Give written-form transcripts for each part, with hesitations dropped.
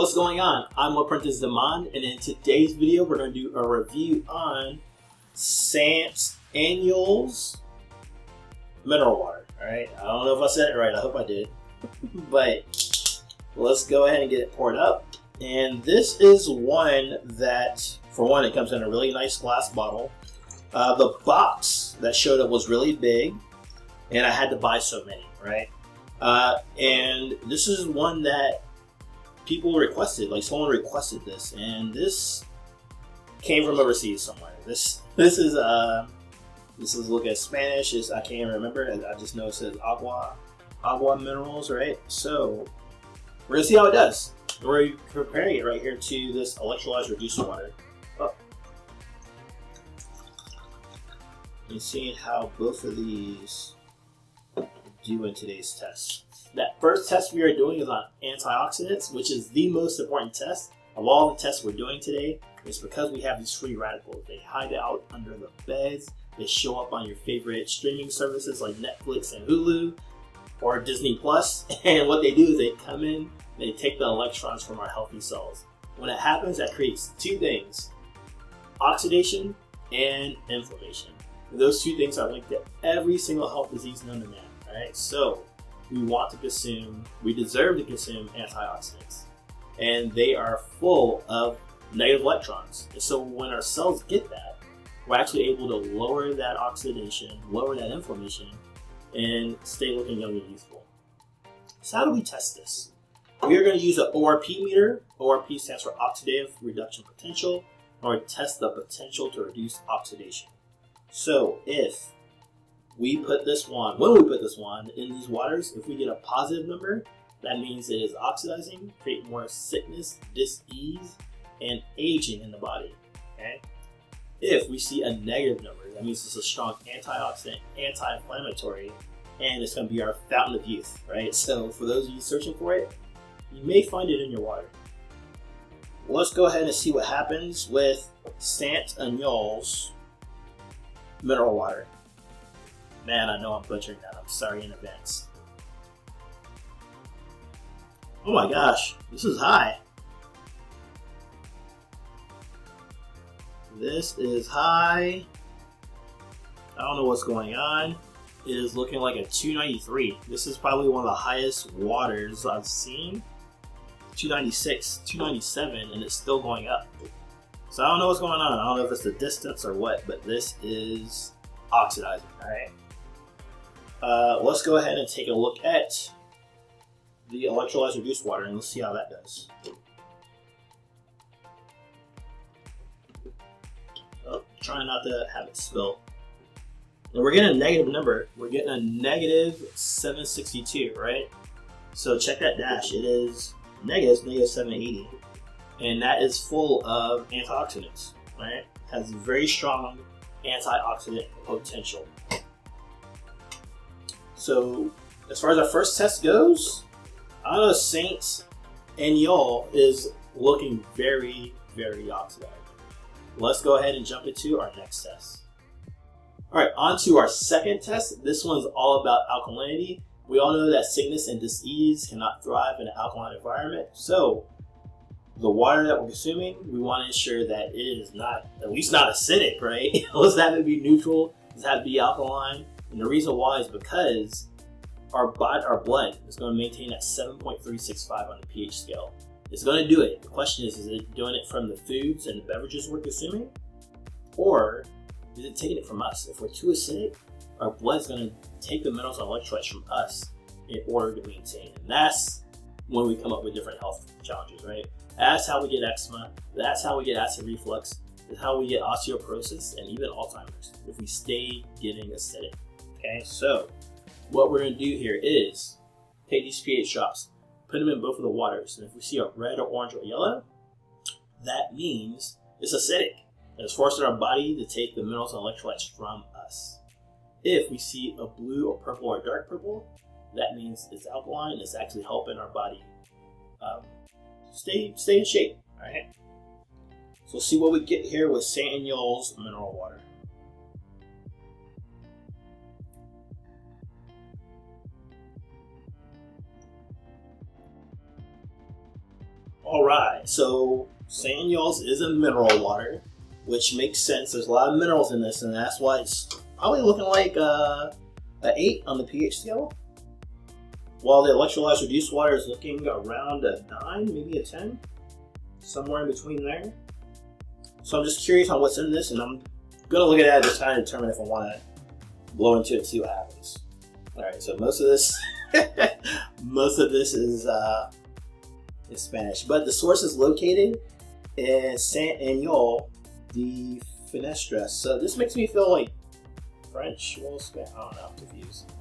what's going on? I'm Apprentice Zaman, and in today's video, we're going to do a review on Sant Aniol's mineral water. All right, I don't know if I said it right. I hope I did, but let's go ahead and get it poured up. And this is one that, for one, it comes in a really nice glass bottle. The box that showed up was really big, and I had to buy so many, right? And this is one that people requested, like someone requested this, and this came from overseas somewhere. This is look at Spanish. I can't even remember. I just know it says agua minerals, right? So we're gonna see how it does. We're comparing it right here to this electrolyzed reduced water. Oh. And seeing how both of these do in today's test. That first test we are doing is on antioxidants, which is the most important test of all the tests we're doing today. It's because we have these free radicals. They hide out under the beds. They show up on your favorite streaming services like Netflix and Hulu or Disney Plus. And what they do is they come in, they take the electrons from our healthy cells. When it happens, that creates two things: oxidation and inflammation. And those two things are linked to every single health disease known to man. All right, so we deserve to consume antioxidants, and they are full of negative electrons. And so when our cells get that, we're actually able to lower that oxidation, lower that inflammation, and stay looking young and youthful. So how do we test this? We are going to use an ORP meter. ORP stands for oxidative reduction potential, or test the potential to reduce oxidation. So when we put this wand in these waters, if we get a positive number, that means it is oxidizing, creating more sickness, dis-ease, and aging in the body. Okay? If we see a negative number, that means it's a strong antioxidant, anti-inflammatory, and it's going to be our fountain of youth, right? So for those of you searching for it, you may find it in your water. Well, let's go ahead and see what happens with Sant Aniol's mineral water. Man, I know I'm butchering that. I'm sorry in advance. Oh my gosh, this is high. This is high. I don't know what's going on. It is looking like a 293. This is probably one of the highest waters I've seen. 296, 297, and it's still going up. So I don't know what's going on. I don't know if it's the distance or what, but this is oxidizing, all right? Let's go ahead and take a look at the electrolyzed reduced water, and let's see how that does. Oh, trying not to have it spill. And we're getting a negative number. We're getting a negative 762, right? So check that dash. It is negative 780. And that is full of antioxidants, right? Has very strong antioxidant potential. So as far as our first test goes, I know Sant Aniol is looking very, very oxidized. Let's go ahead and jump into our next test. All right, on to our second test. This one's all about alkalinity. We all know that sickness and disease cannot thrive in an alkaline environment. So the water that we're consuming, we want to ensure that it is not, at least not acidic, right? It doesn't have to be neutral. It doesn't have to be alkaline. And the reason why is because our blood is going to maintain at 7.365 on the pH scale. It's going to do it. The question is it doing it from the foods and the beverages we're consuming? Or is it taking it from us? If we're too acidic, our blood is going to take the minerals and electrolytes from us in order to maintain. And that's when we come up with different health challenges, right? That's how we get eczema. That's how we get acid reflux. That's how we get osteoporosis and even Alzheimer's if we stay getting acidic. Okay, so what we're going to do here is take these pH drops, put them in both of the waters, and if we see a red or orange or yellow, that means it's acidic. And it's forcing our body to take the minerals and electrolytes from us. If we see a blue or purple or dark purple, that means it's alkaline. It's actually helping our body stay in shape. All right. So let's see what we get here with Sant Aniol's mineral water. Alright, so Sant Aniol's is a mineral water, which makes sense. There's a lot of minerals in this, and that's why it's probably looking like an 8 on the pH scale. While the electrolyzed reduced water is looking around a 9, maybe a 10, somewhere in between there. So I'm just curious on what's in this, and I'm gonna look at that to try to determine if I want to blow into it and see what happens. Alright, so most of this is Spanish, but the source is located in Sant Aniol de Finestres. So this makes me feel like French. Well, I don't know, I'm confused.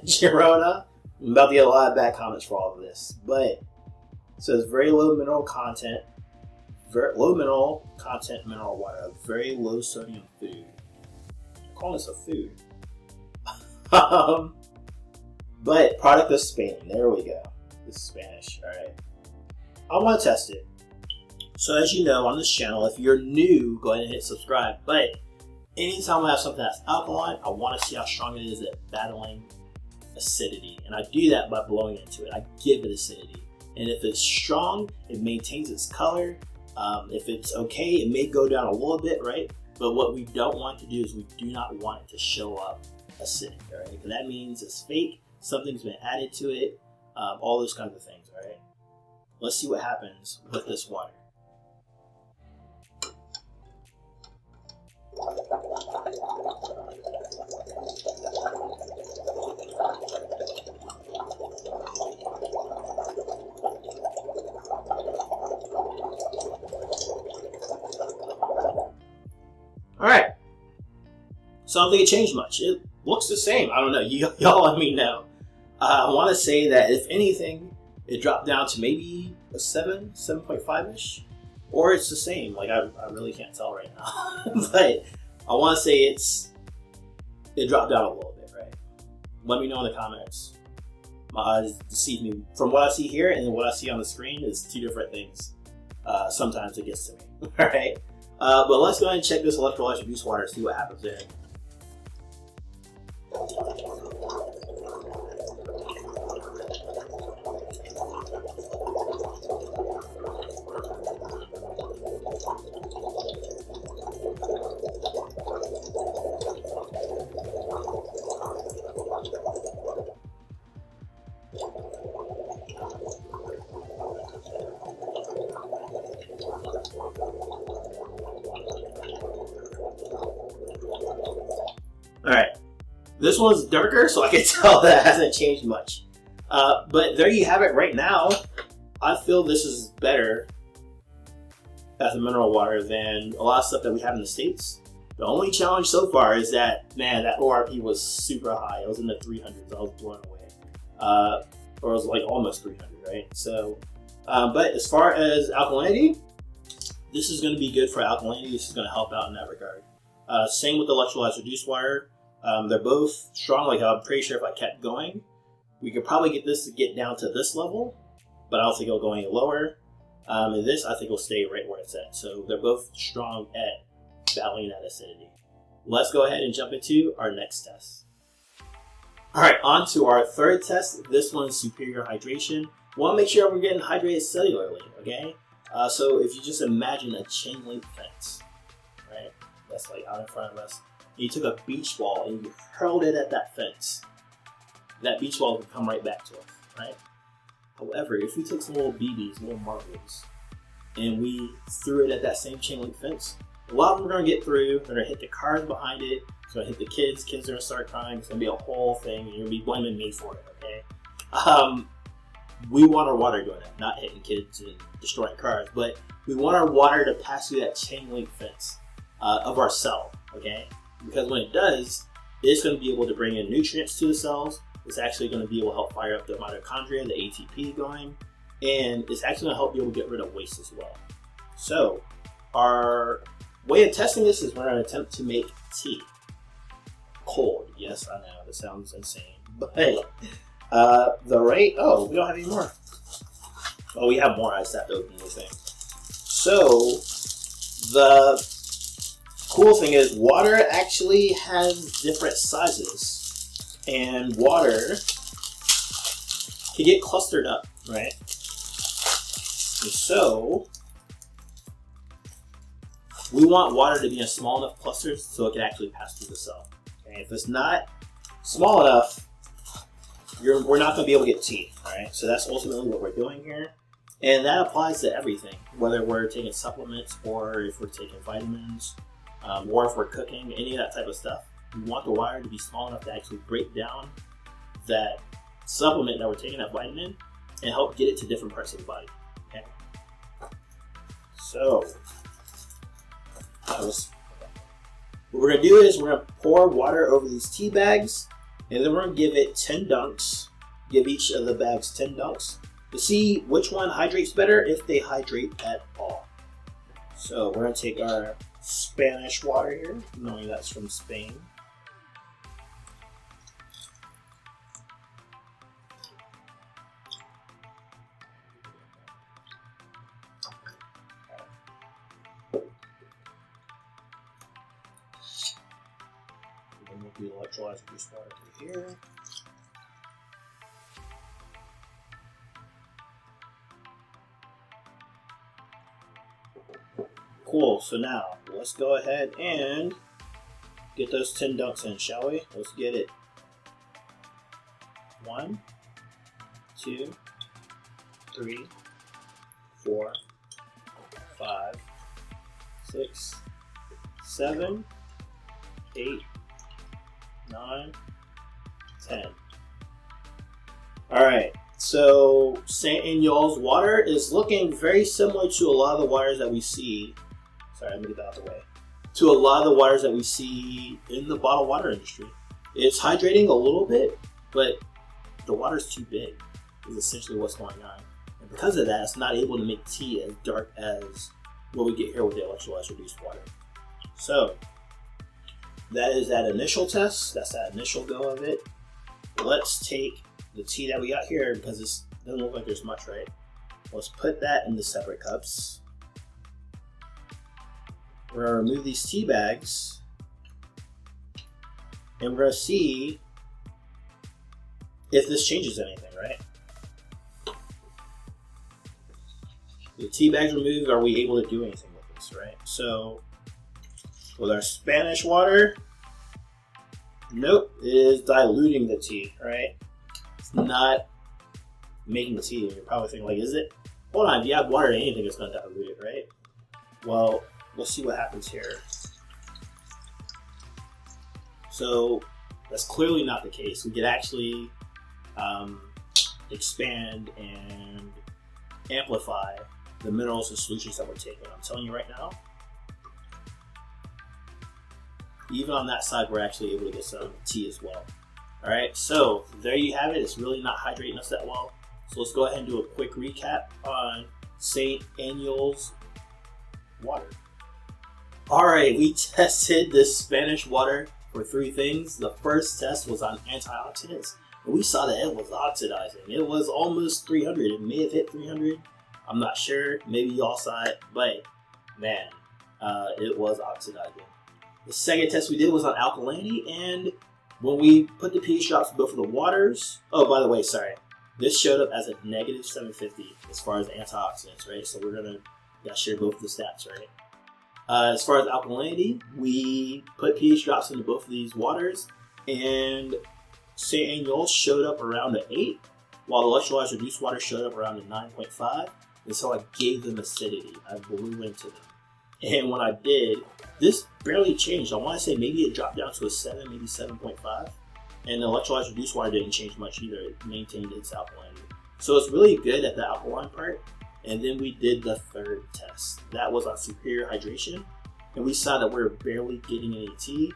Girona. I'm about to get a lot of bad comments for all of this, but it says very low mineral content, mineral water, very low sodium food. I'm calling this a food. But product of Spain. There we go. This is Spanish. All right. I want to test it. So as you know, on this channel, if you're new, go ahead and hit subscribe. But anytime I have something that's alkaline, I want to see how strong it is at battling acidity. And I do that by blowing into it. I give it acidity. And if it's strong, it maintains its color. If it's okay, it may go down a little bit, right? But what we don't want to do is we do not want it to show up acidic, all right? Because that means it's fake, something's been added to it, all those kinds of things, all right? Let's see what happens with this water. All right, so I don't think it changed much. It looks the same. I don't know. Y'all let me know. I want to say that if anything, it dropped down to maybe a 7.5-ish, or it's the same. Like I really can't tell right now. But I want to say it dropped down a little bit, right? Let me know in the comments. My eyes deceive me. From what I see here and what I see on the screen is two different things. Sometimes it gets to me. All right. But let's go ahead and check this electrolyzed reduced water and see what happens there. Alright, this one's darker, so I can tell that it hasn't changed much. But there you have it right now. I feel this is better as a mineral water than a lot of stuff that we have in the States. The only challenge so far is that, man, that ORP was super high. It was in the 300s. I was blown away. Or it was like almost 300, right? So, but as far as alkalinity, this is going to be good for alkalinity. This is going to help out in that regard. Same with the electrolyzed reduced water. They're both strong. Like I'm pretty sure if I kept going, we could probably get this to get down to this level, but I don't think it'll go any lower. And this, I think, will stay right where it's at. So they're both strong at battling that acidity. Let's go ahead and jump into our next test. All right, on to our third test. This one's superior hydration. We want to make sure we're getting hydrated cellularly, okay? So if you just imagine a chain link fence, right? That's like out in front of us. And you took a beach ball and you hurled it at that fence. That beach ball would come right back to us, right? However, if we took some little BBs, little marbles, and we threw it at that same chain link fence, a lot of them are going to get through. They're going to hit the cars behind it. It's going to hit the kids. Kids are going to start crying. It's going to be a whole thing. And you're going to be blaming me for it, okay? We want our water going up, not hitting kids and destroying cars, but we want our water to pass through that chain link fence of our cell, okay? Because when it does, it's going to be able to bring in nutrients to the cells. It's actually going to be able to help fire up the mitochondria, the ATP going, and it's actually going to help you able to get rid of waste as well. So our way of testing this is we're going to attempt to make tea. Cold, yes, I know, that sounds insane, but the rate, oh, we don't have any more. Oh, we have more, I just have to open this thing. So the cool thing is water actually has different sizes. And water can get clustered up, right? And so we want water to be in small enough clusters so it can actually pass through the cell. Okay? If it's not small enough, we're not going to be able to get tea. All right, so that's ultimately what we're doing here, and that applies to everything, whether we're taking supplements or if we're taking vitamins, or if we're cooking, any of that type of stuff. We want the water to be small enough to actually break down that supplement that we're taking, that vitamin, and help get it to different parts of the body. Okay, so what we're going to do is we're going to pour water over these tea bags, and then we're going to give it 10 dunks. Give each of the bags 10 dunks to see which one hydrates better, if they hydrate at all. So we're going to take our Spanish water here, knowing that's from Spain. And we'll do electrolyzed juice water through here. Cool, so now let's go ahead and get those 10 dunks in, shall we? Let's get it. 1, 2, 3, 4, 5, 6, 7, 8, 9, 10. Alright, so Sant Aniol's water is looking very similar to a lot of the waters that we see. Sorry, let me get that out of the way. To a lot of the waters that we see in the bottled water industry. It's hydrating a little bit, but the water's too big, is essentially what's going on. And because of that, it's not able to make tea as dark as what we get here with the electrolyzed reduced water. So, that is that initial test. That's that initial go of it. Let's take the tea that we got here, because it doesn't look like there's much, right? Let's put that into separate cups. We're going to remove these tea bags, and we're going to see if this changes anything, right? The tea bags removed, are we able to do anything with this, right? So, with our Spanish water, nope, it is diluting the tea, right? It's not making the tea. You're probably thinking, like, is it? Hold on, if you add water to anything, it's going to dilute it, right? Well, we'll see what happens here. So that's clearly not the case. We could actually expand and amplify the minerals and solutions that we're taking. I'm telling you right now, even on that side, we're actually able to get some tea as well. All right, so there you have it. It's really not hydrating us that well. So let's go ahead and do a quick recap on Sant Aniol's water. All right, we tested this Spanish water for 3 things. The first test was on antioxidants, and we saw that it was oxidizing. It was almost 300. It may have hit 300. I'm not sure. Maybe y'all saw it, but man, it was oxidizing. The second test we did was on alkalinity, and when we put the pH drops in both of the waters, oh, by the way, sorry, this showed up as a negative 750 as far as antioxidants, right? So we're gonna share both of the stats, right? As far as alkalinity, we put pH drops into both of these waters, and Sant Aniol showed up around an 8, while the electrolyzed reduced water showed up around a 9.5. And so I gave them acidity. I blew into them. And when I did, this barely changed. I want to say maybe it dropped down to a 7, maybe 7.5. And the electrolyzed reduced water didn't change much either. It maintained its alkalinity. So it's really good at the alkaline part. And then we did the third test. That was on superior hydration. And we saw that we were barely getting any tea,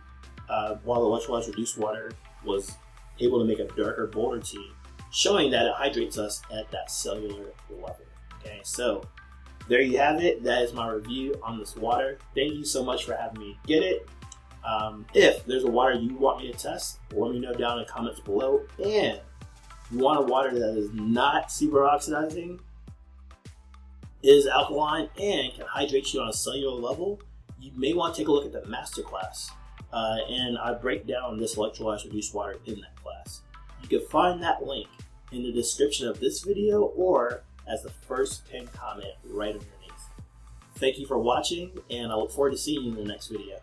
while the electrolyzed reduced water was able to make a darker, bolder tea, showing that it hydrates us at that cellular level. Okay, so there you have it. That is my review on this water. Thank you so much for having me get it. If there's a water you want me to test, let me know down in the comments below. And you want a water that is not super oxidizing, is alkaline, and can hydrate you on a cellular level, you may want to take a look at the masterclass. And I break down this electrolyzed reduced water in that class. You can find that link in the description of this video or as the first pinned comment right underneath. Thank you for watching, and I look forward to seeing you in the next video.